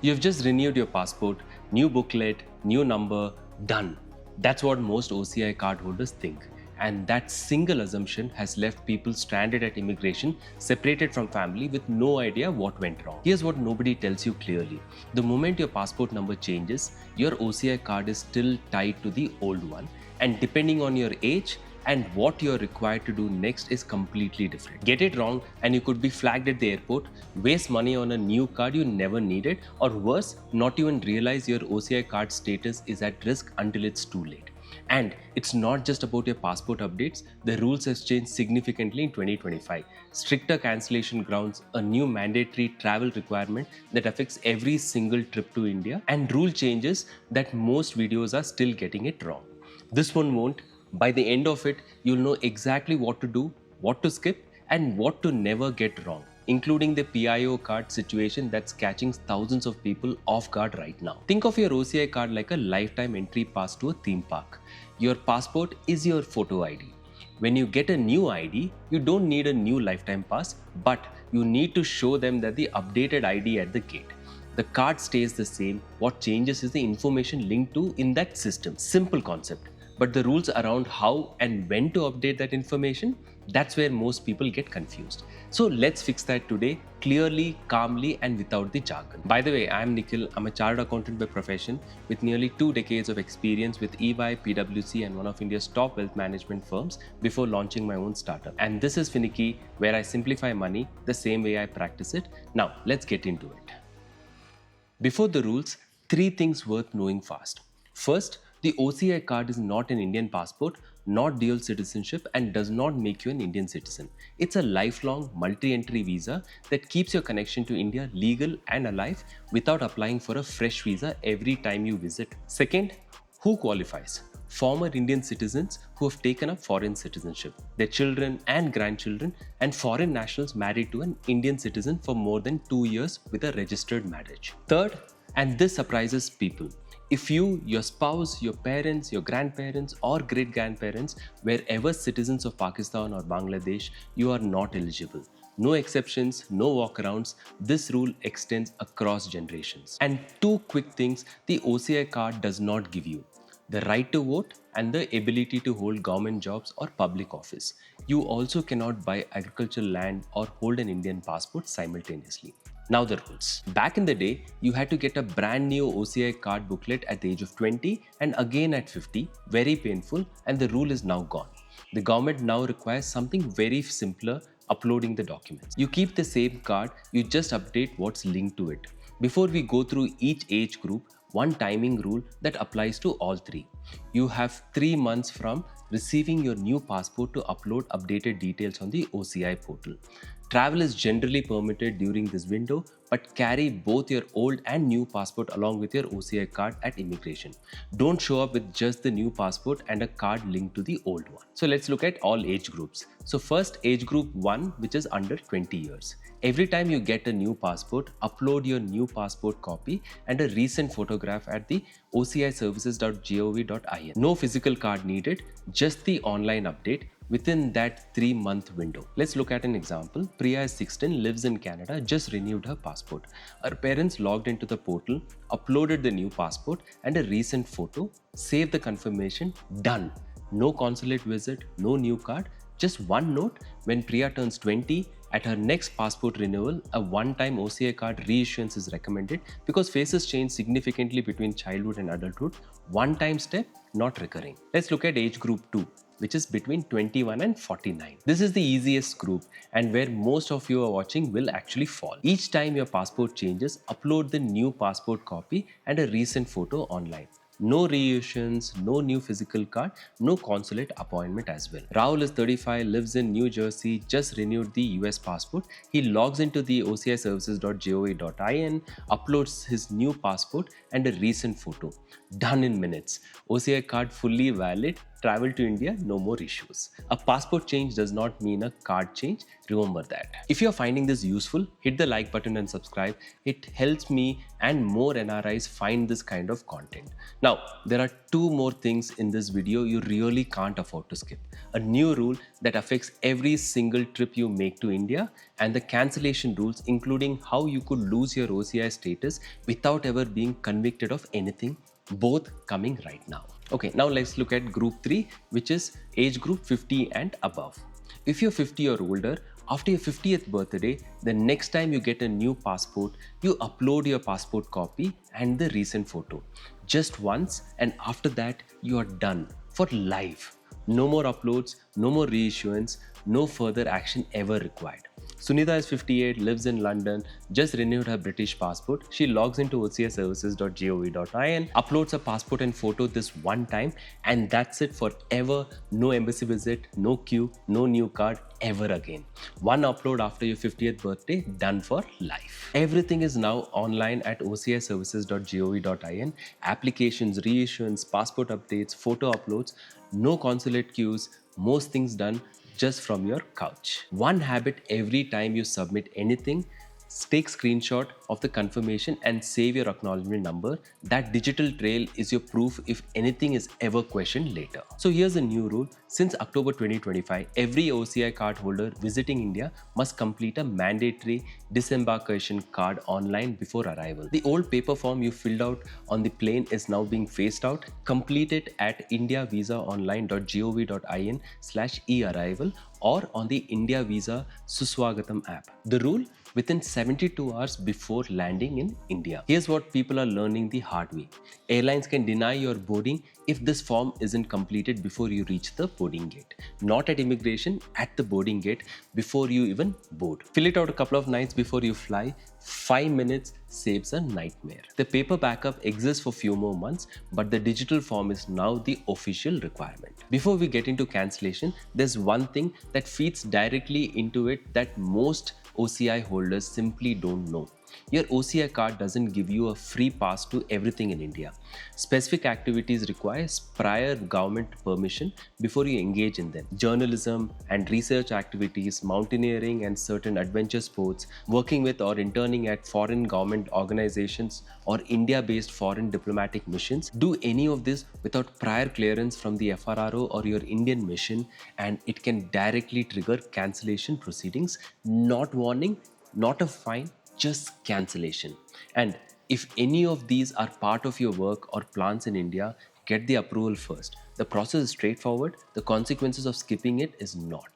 You've just renewed your passport, new booklet, new number, done. That's what most OCI cardholders think. And that single assumption has left people stranded at immigration, separated from family with no idea what went wrong. Here's what nobody tells you clearly. The moment your passport number changes, your OCI card is still tied to the old one. And depending on your age, and what you're required to do next is completely different. Get it wrong and you could be flagged at the airport, waste money on a new card you never needed, or worse, not even realize your OCI card status is at risk until it's too late. And it's not just about your passport updates, the rules has changed significantly in 2025. Stricter cancellation grounds, a new mandatory travel requirement that affects every single trip to India, and rule changes that most videos are still getting it wrong. This one won't. By the end of it, you'll know exactly what to do, what to skip, and what to never get wrong, including the PIO card situation that's catching thousands of people off guard right now. Think of your OCI card like a lifetime entry pass to a theme park. Your passport is your photo ID. When you get a new ID, you don't need a new lifetime pass, but you need to show them that the updated ID at the gate. The card stays the same. What changes is the information linked to in that system. Simple concept. But the rules around how and when to update that information, that's where most people get confused. So let's fix that today, clearly, calmly, and without the jargon. By the way, I'm Nikhil. I'm a chartered accountant by profession with nearly 2 decades of experience with EY, PwC, and one of India's top wealth management firms before launching my own startup. And this is Finicky, where I simplify money the same way I practice it. Now, let's get into it. Before the rules, 3 things worth knowing fast. First, the OCI card is not an Indian passport, not dual citizenship, and does not make you an Indian citizen. It's a lifelong multi-entry visa that keeps your connection to India legal and alive without applying for a fresh visa every time you visit. Second, who qualifies? Former Indian citizens who have taken up foreign citizenship, their children and grandchildren, and foreign nationals married to an Indian citizen for more than 2 years with a registered marriage. Third, and this surprises people, if you, your spouse, your parents, your grandparents, or great-grandparents were ever citizens of Pakistan or Bangladesh, you are not eligible. No exceptions, no walkarounds. This rule extends across generations. And 2 quick things the OCI card does not give you: the right to vote and the ability to hold government jobs or public office. You also cannot buy agricultural land or hold an Indian passport simultaneously. Now the rules. Back in the day, you had to get a brand new OCI card booklet at the age of 20 and again at 50, very painful, and the rule is now gone. The government now requires something very simpler: uploading the documents. You keep the same card, you just update what's linked to it. Before we go through each age group, one timing rule that applies to all 3. You have 3 months from receiving your new passport to upload updated details on the OCI portal. Travel is generally permitted during this window, but carry both your old and new passport along with your OCI card at immigration. Don't show up with just the new passport and a card linked to the old one. So let's look at all age groups. So first, age group 1, which is under 20 years. Every time you get a new passport, upload your new passport copy and a recent photograph at the ociservices.gov.in. No physical card needed, just the online update within that 3-month window. Let's look at an example. Priya is 16, lives in Canada, just renewed her passport. Her parents logged into the portal, uploaded the new passport and a recent photo, saved the confirmation, done. No consulate visit, no new card, just one note: when Priya turns 20, at her next passport renewal, a one-time OCI card reissuance is recommended because faces change significantly between childhood and adulthood. One-time step, not recurring. Let's look at age group 2, which is between 21 and 49. This is the easiest group and where most of you are watching will actually fall. Each time your passport changes, upload the new passport copy and a recent photo online. No reissuance, no new physical card, no consulate appointment as well. Rahul is 35, lives in New Jersey, just renewed the US passport. He logs into the ociservices.gov.in, uploads his new passport and a recent photo. Done in minutes. OCI card fully valid, travel to India, no more issues. A passport change does not mean a card change. Remember that. If you're finding this useful, hit the like button and subscribe. It helps me and more NRIs find this kind of content. Now, there are two more things in this video you really can't afford to skip. A new rule that affects every single trip you make to India, and the cancellation rules, including how you could lose your OCI status without ever being convicted of anything, both coming right now. Okay, now let's look at group 3, which is age group 50 and above. If you're 50 or older, after your 50th birthday, the next time you get a new passport, you upload your passport copy and the recent photo. Just once, and after that, you are done for life. No more uploads, no more reissuance, no further action ever required. Sunita is 58, lives in London, just renewed her British passport. She logs into ociservices.gov.in, uploads her passport and photo this one time, and that's it forever. No embassy visit, no queue, no new card ever again. One upload after your 50th birthday, done for life. Everything is now online at ociservices.gov.in. Applications, reissuance, passport updates, photo uploads, no consulate queues, most things done just from your couch. One habit every time you submit anything, take screenshot of the confirmation and save your acknowledgement number. That digital trail is your proof if anything is ever questioned later. So here's a new rule. Since October 2025, every OCI card holder visiting India must complete a mandatory disembarkation card online before arrival. The old paper form you filled out on the plane is now being phased out. Complete it at indiavisaonline.gov.in/e-arrival or on the India Visa Suswagatam app. The rule: within 72 hours before landing in India. Here's what people are learning the hard way. Airlines can deny your boarding if this form isn't completed before you reach the boarding gate. Not at immigration, at the boarding gate before you even board. Fill it out a couple of nights before you fly. 5 minutes saves a nightmare. The paper backup exists for few more months, but the digital form is now the official requirement. Before we get into cancellation, there's one thing that feeds directly into it that most OCI holders simply don't know. Your OCI card doesn't give you a free pass to everything in India. Specific activities require prior government permission before you engage in them. Journalism and research activities, mountaineering and certain adventure sports, working with or interning at foreign government organizations or India-based foreign diplomatic missions. Do any of this without prior clearance from the FRRO or your Indian mission, and it can directly trigger cancellation proceedings. Not warning, not a fine, just cancellation. And if any of these are part of your work or plans in India, get the approval first. The process is straightforward. The consequences of skipping it is not.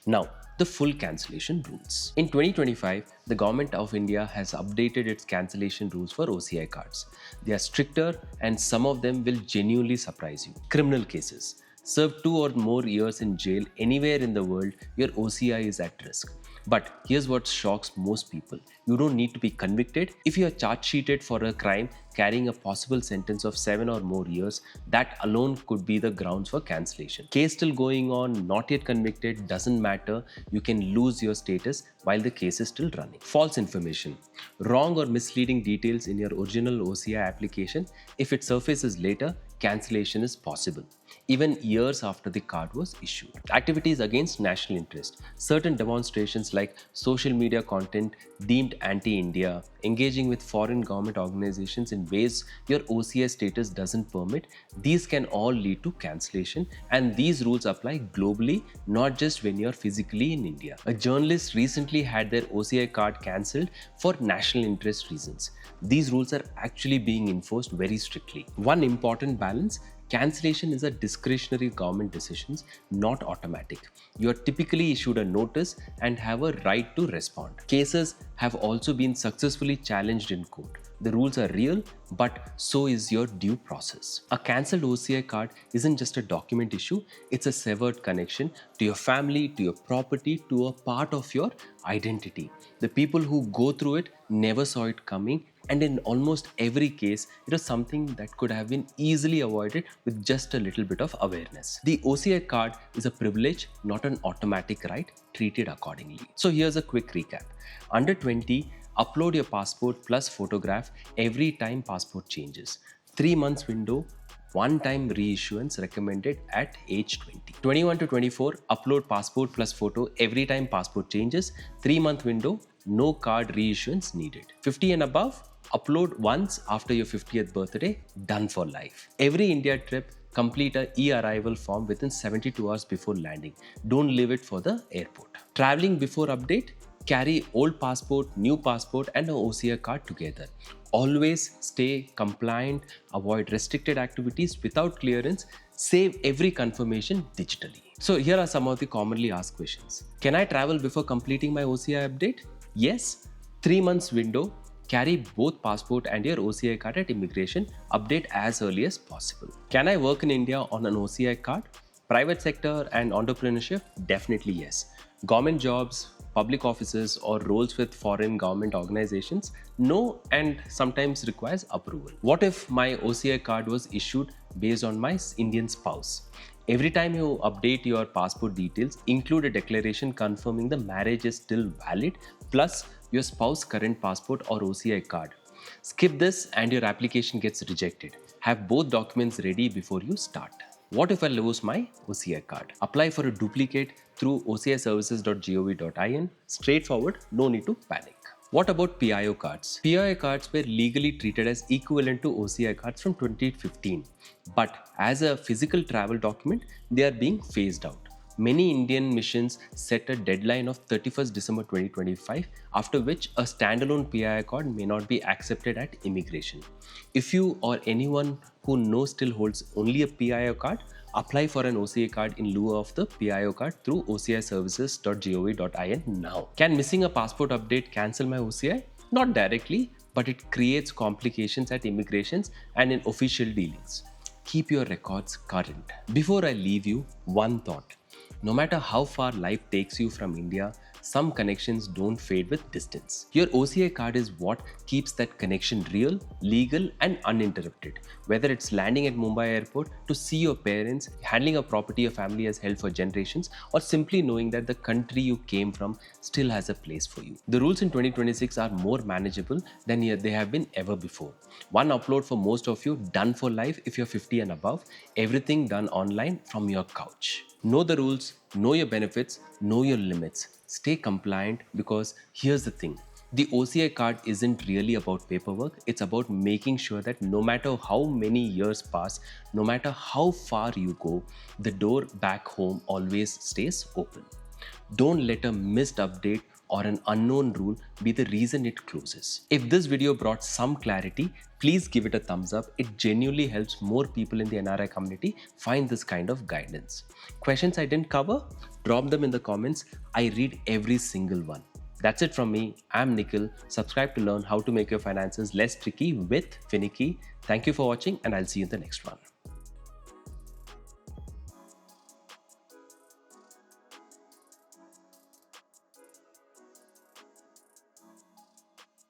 Now, the full cancellation rules. In 2025, the Government of India has updated its cancellation rules for OCI cards. They are stricter and some of them will genuinely surprise you. Criminal cases. Serve 2 or more years in jail anywhere in the world, your OCI is at risk. But here's what shocks most people. You don't need to be convicted. If you are charge sheeted for a crime carrying a possible sentence of 7 or more years, that alone could be the grounds for cancellation. Case still going on, not yet convicted, doesn't matter. You can lose your status while the case is still running. False information. Wrong or misleading details in your original OCI application. If it surfaces later, cancellation is possible, even years after the card was issued. Activities against national interest. Certain demonstrations like social media content deemed anti-India, engaging with foreign government organizations in ways your OCI status doesn't permit, these can all lead to cancellation, and these rules apply globally, not just when you're physically in India. A journalist recently had their OCI card cancelled for national interest reasons. These rules are actually being enforced very strictly. One important balance: cancellation is a discretionary government decision, not automatic. You are typically issued a notice and have a right to respond. Cases have also been successfully challenged in court. The rules are real, but so is your due process. A cancelled OCI card isn't just a document issue, it's a severed connection to your family, to your property, to a part of your identity. The people who go through it never saw it coming, and in almost every case, it was something that could have been easily avoided with just a little bit of awareness. The OCI card is a privilege, not an automatic right. Treat it accordingly. So here's a quick recap. Under 20, upload your passport plus photograph every time passport changes. 3 months window, One-time reissuance recommended at age 20. 21 to 24, upload passport plus photo every time passport changes. 3-month window, no card reissuance needed. 50 and above, upload once after your 50th birthday, done for life. Every India trip, complete a e-arrival form within 72 hours before landing. Don't leave it for the airport. Traveling before update, carry old passport, new passport and an OCI card together. Always stay compliant, avoid restricted activities without clearance, save every confirmation digitally. So here are some of the commonly asked questions. Can I travel before completing my OCI update? Yes. 3 months window, carry both passport and your OCI card at immigration, update as early as possible. Can I work in India on an OCI card? Private sector and entrepreneurship? Definitely yes. Government jobs, public offices or roles with foreign government organizations? No, and sometimes requires approval. What if my OCI card was issued based on my Indian spouse? Every time you update your passport details, include a declaration confirming the marriage is still valid, plus your spouse's current passport or OCI card. Skip this and your application gets rejected. Have both documents ready before you start. What if I lose my OCI card? Apply for a duplicate through ociservices.gov.in. Straightforward, no need to panic. What about PIO cards? PIO cards were legally treated as equivalent to OCI cards from 2015. But as a physical travel document, they are being phased out. Many Indian missions set a deadline of 31st December 2025, after which a standalone PII card may not be accepted at immigration. If you or anyone who knows still holds only a PIO card, apply for an OCI card in lieu of the PIO card through ociservices.gov.in now. Can missing a passport update cancel my OCI? Not directly, but it creates complications at immigrations and in official dealings. Keep your records current. Before I leave you, one thought. No matter how far life takes you from India, some connections don't fade with distance. Your OCI card is what keeps that connection real, legal, and uninterrupted. Whether it's landing at Mumbai airport to see your parents, handling a property your family has held for generations, or simply knowing that the country you came from still has a place for you. The rules in 2026 are more manageable than they have been ever before. One upload for most of you, done for life if you're 50 and above, everything done online from your couch. Know the rules, know your benefits, know your limits. Stay compliant, because here's the thing. The OCI card isn't really about paperwork, it's about making sure that no matter how many years pass, no matter how far you go, the door back home always stays open. Don't let a missed update or an unknown rule be the reason it closes. If this video brought some clarity, please give it a thumbs up. It genuinely helps more people in the NRI community find this kind of guidance. Questions I didn't cover? Drop them in the comments. I read every single one. That's it from me. I'm Nikhil. Subscribe to learn how to make your finances less tricky with Finicky. Thank you for watching, and I'll see you in the next one.